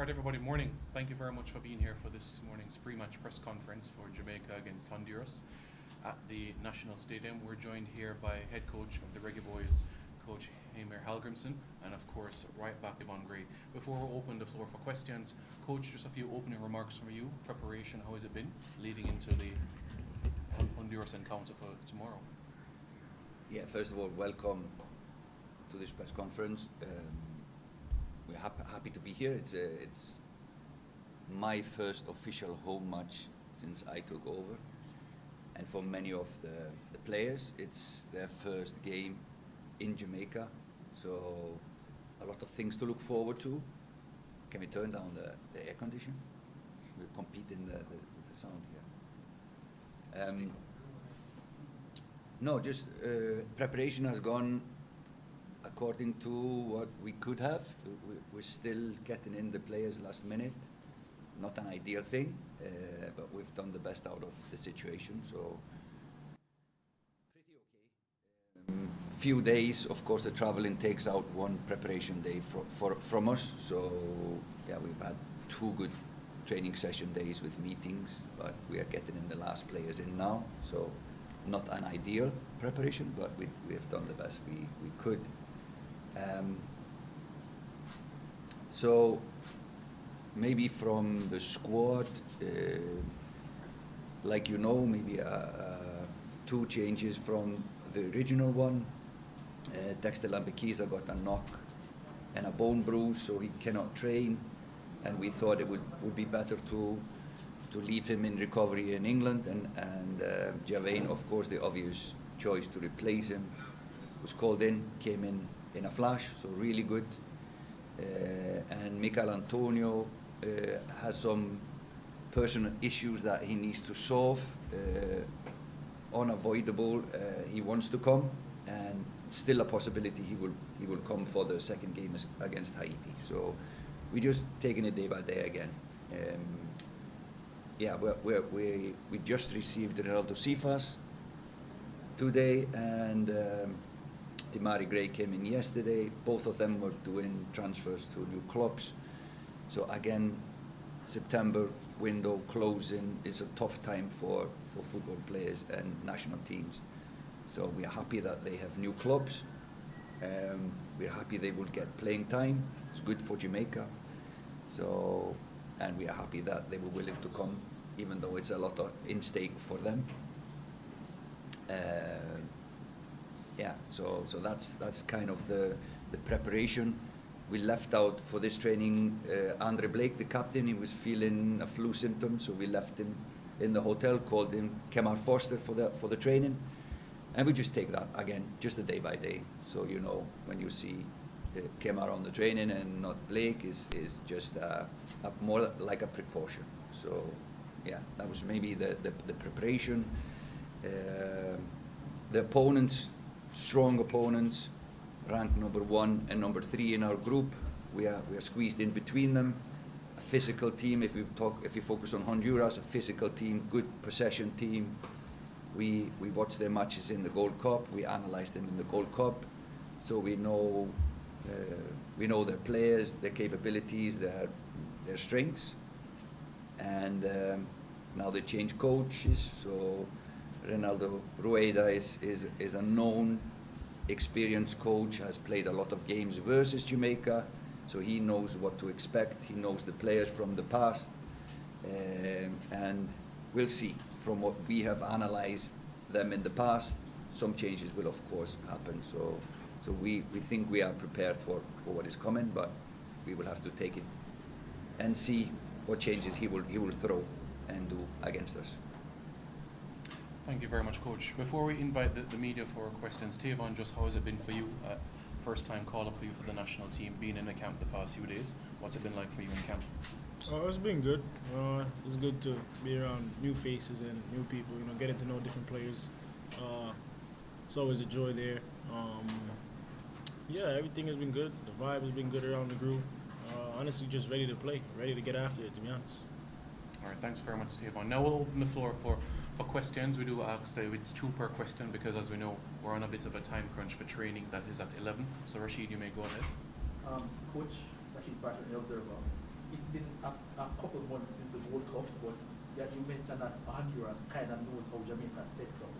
Alright everybody, morning. Thank you very much for being here for this morning's pre-match press conference for Jamaica against Honduras at the National Stadium. We're joined here by head coach of the Reggae Boys, Coach Heimir Hallgrimsson, and of course right back Yvonne Gray. Before we open the floor for questions, Coach, just a few opening remarks from you. Preparation, how has it been leading into the Honduras encounter for tomorrow? Yeah, first of all, welcome to this press conference. We're happy to be here. It's my first official home match since I took over, and for many of the players, it's their first game in Jamaica. So a lot of things to look forward to. Can we turn down the air condition? We'll compete in the sound here. No, just preparation has gone according to what we could have. We're still getting in the players last minute. Not an ideal thing, but we've done the best out of the situation, so pretty okay. Few days, of course, the traveling takes out one preparation day from us, so yeah, we've had 2 good training session days with meetings, but we are getting in the last players in now, so not an ideal preparation, but we have done the best we could. So maybe from the squad, like you know, maybe 2 changes from the original one. Dexter Lambequiza got a knock and a bone bruise, so he cannot train, and we thought it would be better to leave him in recovery in England, and Javain, of course, the obvious choice to replace him, was called in, came in a flash, so really good. And Michael Antonio has some personal issues that he needs to solve, unavoidable. He wants to come, and still a possibility he will come for the second game against Haiti. So we're just taking it day by day again. Yeah, we just received Ronaldo Sifas today, and Timari Gray came in yesterday. Both of them were doing transfers to new clubs. So again, September window closing is a tough time for football players and national teams. So we are happy that they have new clubs. We're happy they will get playing time. It's good for Jamaica. So, and we are happy that they were willing to come, even though it's a lot of in stake for them. Yeah, so that's kind of the preparation. We left out for this training Andre Blake, the captain. He was feeling a flu symptom, so we left him in the hotel, called him Kemar Foster for the training, and we just take that again, just a day by day. So you know, when you see Kemar on the training and not Blake, is just more like a precaution. So yeah, that was maybe the preparation. The opponents, strong opponents, ranked number 1 and number 3 in our group. We are squeezed in between them. A physical team, if you focus on Honduras, a physical team, good possession team. We watch their matches in the Gold Cup. We analyze them in the Gold Cup, so we know their players, their capabilities, their strengths. And now they change coaches, so Ronaldo Rueda is a known, experienced coach, has played a lot of games versus Jamaica, so he knows what to expect. He knows the players from the past, and we'll see. From what we have analyzed them in the past, some changes will of course happen. So we think we are prepared for what is coming, but we will have to take it and see what changes he will throw and do against us. Thank you very much, Coach. Before we invite the media for questions, Tavon, just how has it been for you? First time call up for you for the national team, being in the camp the past few days. What's it been like for you in camp? It's been good. It's good to be around new faces and new people, you know, getting to know different players. It's always a joy there. Yeah, everything has been good. The vibe has been good around the group. Honestly, just ready to play, ready to get after it, to be honest. All right, thanks very much, Tavon. Now we'll open the floor for questions. We do ask that it's 2 per question because, as we know, we're on a bit of a time crunch for training that is at 11. So Rashid, you may go ahead. Coach Rashid Patrick, the Observer. it's been a couple months since the World Cup, but you mentioned that Honduras kind of knows how Jamaica sets up.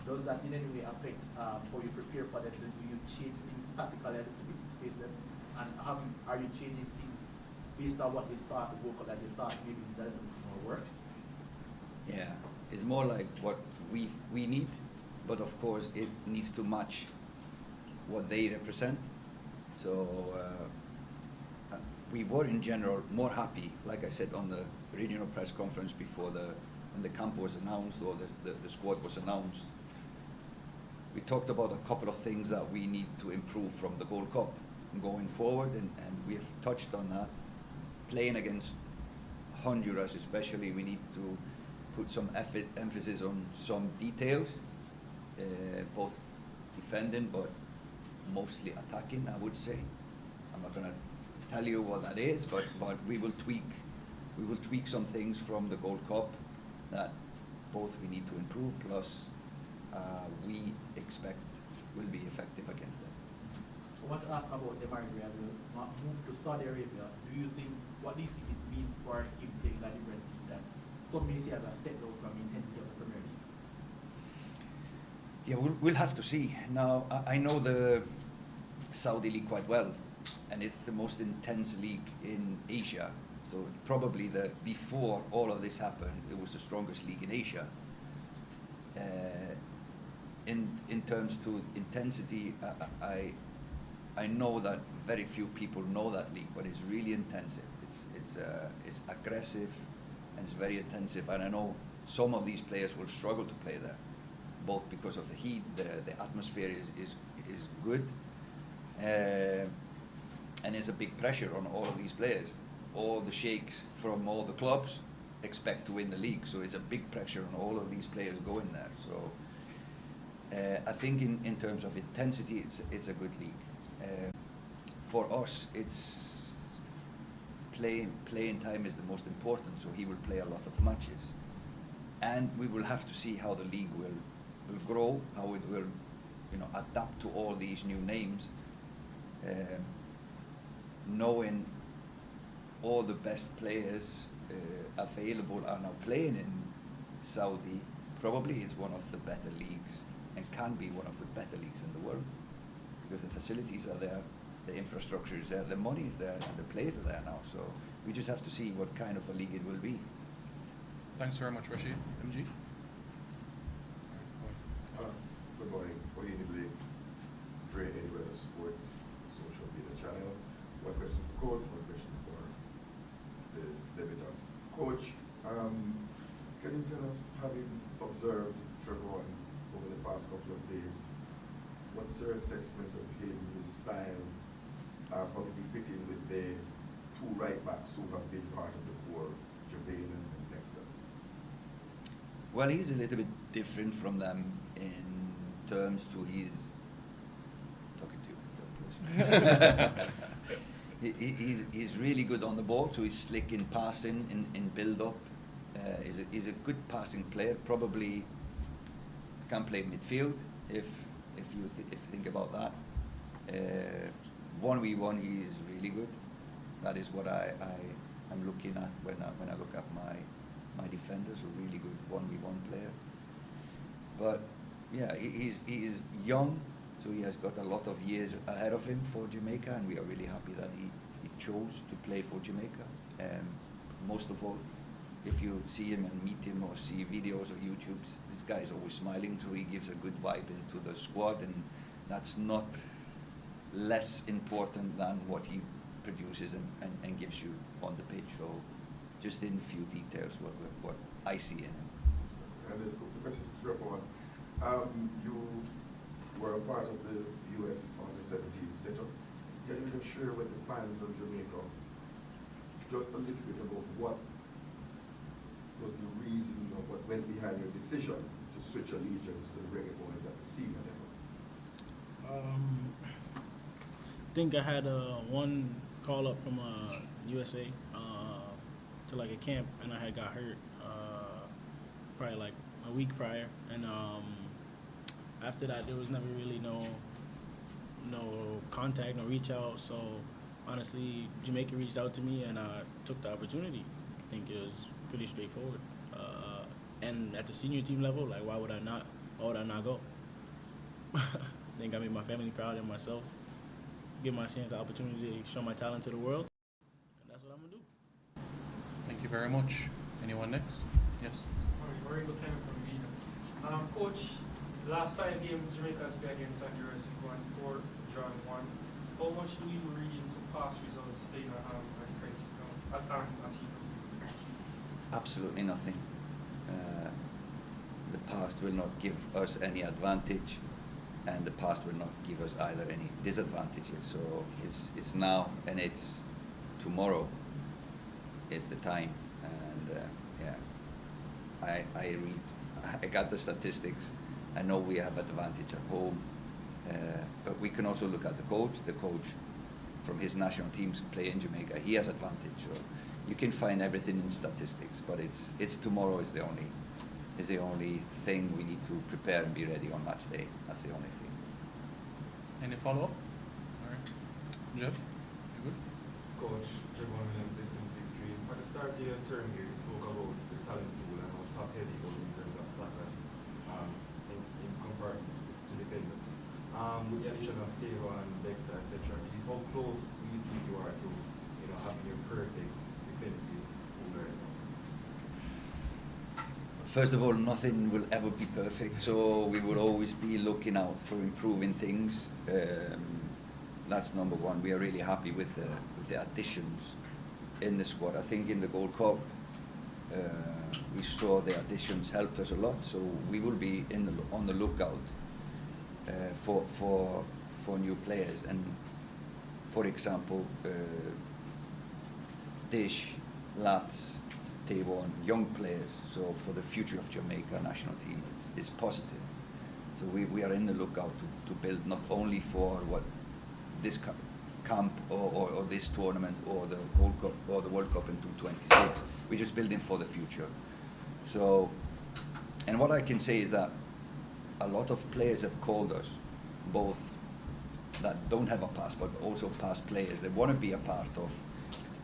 Does that in any way affect how you prepare for them? Do you change things tactically a little bit to face them? And are you changing things based on what you saw at the World Cup that you thought maybe needs a little bit more work? Yeah, it's more like what we need, but of course it needs to match what they represent. So we were in general more happy, like I said on the regional press conference before when the camp was announced or the squad was announced. We talked about a couple of things that we need to improve from the Gold Cup going forward, and we have touched on that. Playing against Honduras especially, we need to put some emphasis on some details, both defending but mostly attacking, I would say. I'm not going to tell you what that is, but we will tweak some things from the Gold Cup that both we need to improve, plus we expect will be effective against them. I want to ask about Heimir as well. Move to Saudi Arabia. What do you think this means for him playing that different league that some may see as a step down from the intensity of the Premier League? Yeah, we'll have to see. Now, I know the Saudi league quite well, and it's the most intense league in Asia. So probably before all of this happened, it was the strongest league in Asia. In terms to intensity, I know that very few people know that league, but it's really intensive. It's aggressive and it's very intensive. And I know some of these players will struggle to play there, both because of the heat, the atmosphere is good, and there's a big pressure on all of these players. All the sheikhs from all the clubs expect to win the league, so it's a big pressure on all of these players going there. So I think in terms of intensity, it's a good league. For us, it's playing time is the most important, so he will play a lot of matches. And we will have to see how the league will grow, how it will adapt to all these new names. Knowing all the best players available are now playing in Saudi, probably it's one of the better leagues and can be one of the better leagues in the world, because the facilities are there, the infrastructure is there, the money is there, and the players are there now. So we just have to see what kind of a league it will be. Thanks very much, Rashid. MG? Good morning. Odini Blake, Dre Anywhere Sports social media channel. One question for Coach, one question for the debutant. Coach, can you tell us, having observed Trevor over the past couple of days, what's your assessment of him, his style, how does he fit in with the two right backs who have been part of the core, Jermaine and Dexter? Well, he's a little bit different from them in terms to his talking to you. He's really good on the ball, so he's slick in passing, in build-up. He's a good passing player. Probably can play midfield if you think about that. 1v1, he is really good. That is what I'm looking at when I look at my defenders, a really good 1v1 player. But yeah, he is young, so he has got a lot of years ahead of him for Jamaica, and we are really happy that he chose to play for Jamaica. Most of all, if you see him and meet him or see videos or YouTubes, this guy is always smiling, so he gives a good vibe into the squad, and that's not less important than what he produces and gives you on the pitch. So just in a few details what I see in him. And the question to Trevor, you were a part of the US under-17 setup. Can you just share with the fans of Jamaica just a little bit about what was the reason of what went behind your decision to switch allegiance to the Reggae Boys at the senior level? I think I had one call up from USA to like a camp, and I had got hurt probably like a week prior, and after that there was never really no contact, no reach out. So honestly, Jamaica reached out to me and I took the opportunity. I think it was pretty straightforward. And at the senior team level, like why would I not? Why would I not go? I think I made my family proud and myself. Give my sons the opportunity to show my talent to the world, and that's what I'm gonna do. Thank you very much. Anyone next? Yes. Murray Buchanan from Vina. Coach, the last 5 games Jamaica has played against Honduras, we've won 4, drawn 1. How much do you read into past results playing at team? Absolutely nothing. The past will not give us any advantage, and the past will not give us either any disadvantages. So it's now and it's tomorrow is the time. And yeah, I got the statistics. I know we have advantage at home, but we can also look at the coach. The coach from his national teams play in Jamaica. He has advantage. So you can find everything in statistics, but it's tomorrow is the only thing we need to prepare and be ready on match day. That's the only thing. Any follow-up? All right. Jeff, you good? Coach, Javon Williams, 1863. At the start of your term here, you spoke about the talent pool and how top-heavy it was in terms of placards in comparison to defenders. With the addition of Taylor and Dexter, etc., how close do you think you are to having your perfect defensive pool right now? First of all, nothing will ever be perfect, so we will always be looking out for improving things. That's number one. We are really happy with the additions in the squad. I think in the Gold Cup, we saw the additions helped us a lot, so we will be on the lookout for new players. And for example, Dish, Lats, Tavon, young players. So for the future of Jamaica national team, it's positive. So we are in the lookout to build not only for what this camp or this tournament or the Gold Cup or the World Cup in 2026. We're just building for the future. So, and what I can say is that a lot of players have called us, both that don't have a pass, but also past players. They want to be a part of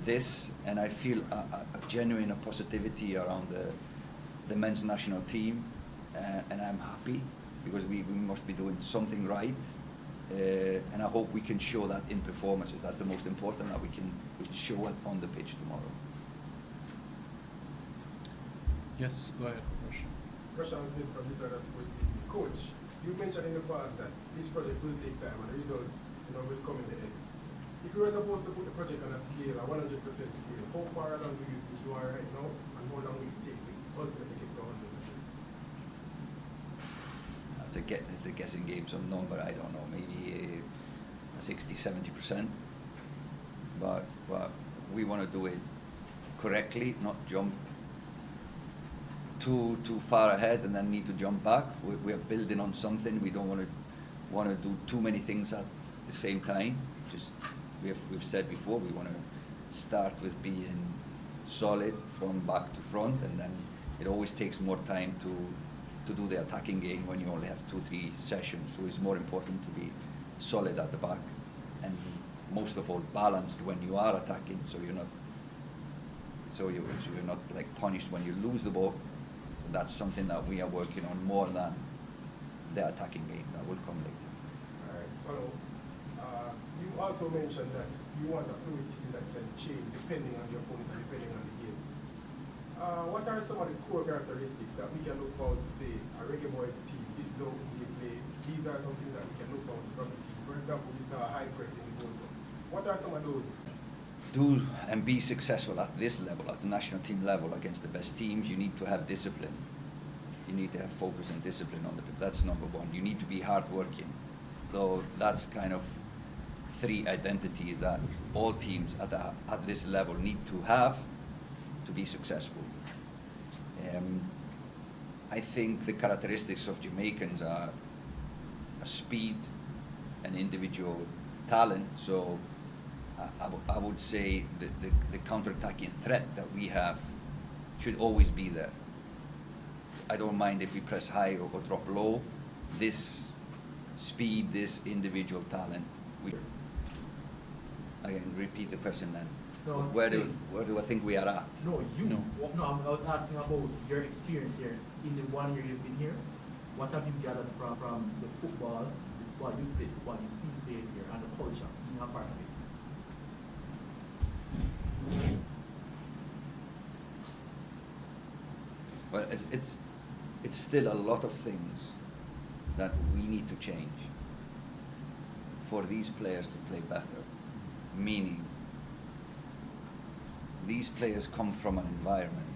this, and I feel a genuine positivity around the men's national team, and I'm happy because we must be doing something right, and I hope we can show that in performances. That's the most important, that we can show it on the pitch tomorrow. Yes, go ahead, Rush. Russian Smith from this other sports league. Coach, you mentioned in the past that this project will take time and the results will come in the end. If you were supposed to put the project on a scale, a 100% scale, how far along do you think you are right now, and how long will it take to ultimately get to 100%? It's a guessing game, some number, I don't know, maybe 60-70%. But we want to do it correctly, not jump too far ahead and then need to jump back. We are building on something. We don't want to do too many things at the same time. Just we've said before, we want to start with being solid from back to front, and then it always takes more time to do the attacking game when you only have 2-3 sessions. So it's more important to be solid at the back, and most of all balanced when you are attacking, so you're not like punished when you lose the ball. So that's something that we are working on more than the attacking game. That will come later. All right, follow. You also mentioned that you want a fluid team that can change depending on the opponent and depending on the game. What are some of the core characteristics that we can look forward to say a Reggae Boys team, this is how we play, these are some things that we can look forward to from the team? For example, we saw a high press in the Gold Cup. What are some of those? Do and be successful at this level, at the national team level, against the best teams, you need to have discipline. You need to have focus and discipline on the pitch. That's number one. You need to be hardworking. So that's kind of 3 identities that all teams at this level need to have to be successful. I think the characteristics of Jamaicans are a speed and individual talent. So I would say the counter-attacking threat that we have should always be there. I don't mind if we press high or drop low. This speed, this individual talent, I can repeat the question then. No, I was where saying- where do I think we are at? No, you. No. I was asking about your experience here in the 1 year you've been here. What have you gathered from the football you played, what you've seen played here, and the culture being a part of it? Well, it's still a lot of things that we need to change for these players to play better. Meaning, these players come from an environment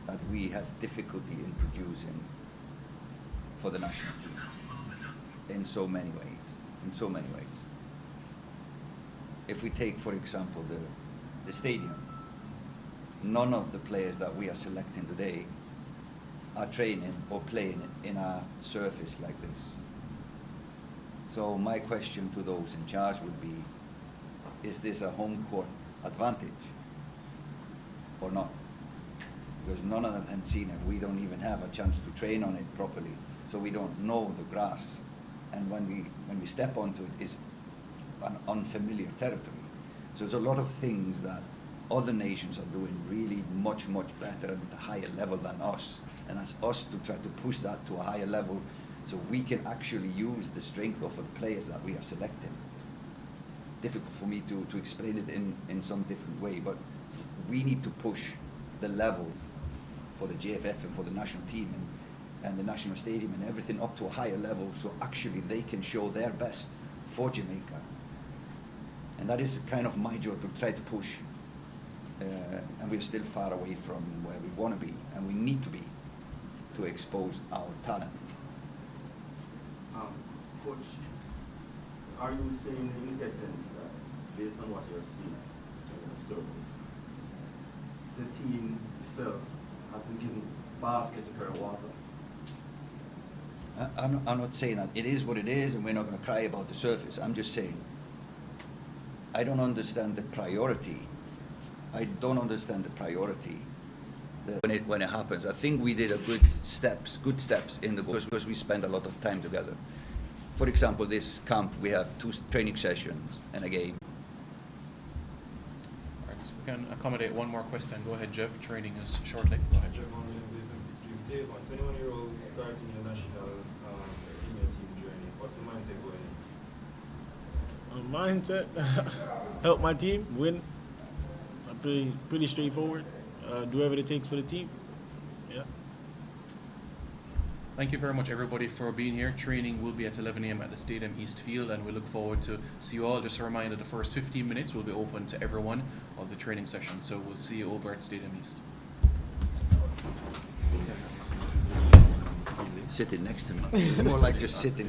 that we have difficulty in producing for the national team in so many ways. If we take, for example, the stadium, none of the players that we are selecting today are training or playing in a surface like this. So my question to those in charge would be, is this a home court advantage or not? Because none of them have seen it. We don't even have a chance to train on it properly, so we don't know the grass. And when we step onto it, it's an unfamiliar territory. So there's a lot of things that other nations are doing really much better and at a higher level than us. And that's us to try to push that to a higher level so we can actually use the strength of the players that we are selecting. Difficult for me to explain it in some different way, but we need to push the level for the JFF and for the national team and the national stadium and everything up to a higher level so actually they can show their best for Jamaica. And that is kind of my job, to try to push. And we're still far away from where we want to be, and we need to be, to expose our talent. Coach, are you saying in essence that based on what you're seeing on the surface, the team itself has been given basket to carry water? I'm not saying that it is what it is and we're not going to cry about the surface. I'm just saying I don't understand the priority. When it happens. I think we did a good steps in the goal because we spent a lot of time together. For example, this camp, we have 2 training sessions and a game. All right, so we can accommodate one more question. Go ahead, Jeff. Training is shortly. Go ahead, Jeff. Dave, a 21-year-old starting your national senior team journey. What's the mindset going in? Mindset, help my team win. Pretty straightforward. Do whatever it takes for the team. Yeah. Thank you very much, everybody, for being here. Training will be at 11 a.m. at the Stadium East Field, and we look forward to see you all. Just a reminder, the first 15 minutes will be open to everyone of the training session. So we'll see you over at Stadium East. Sitting next to me. It's more like just sitting.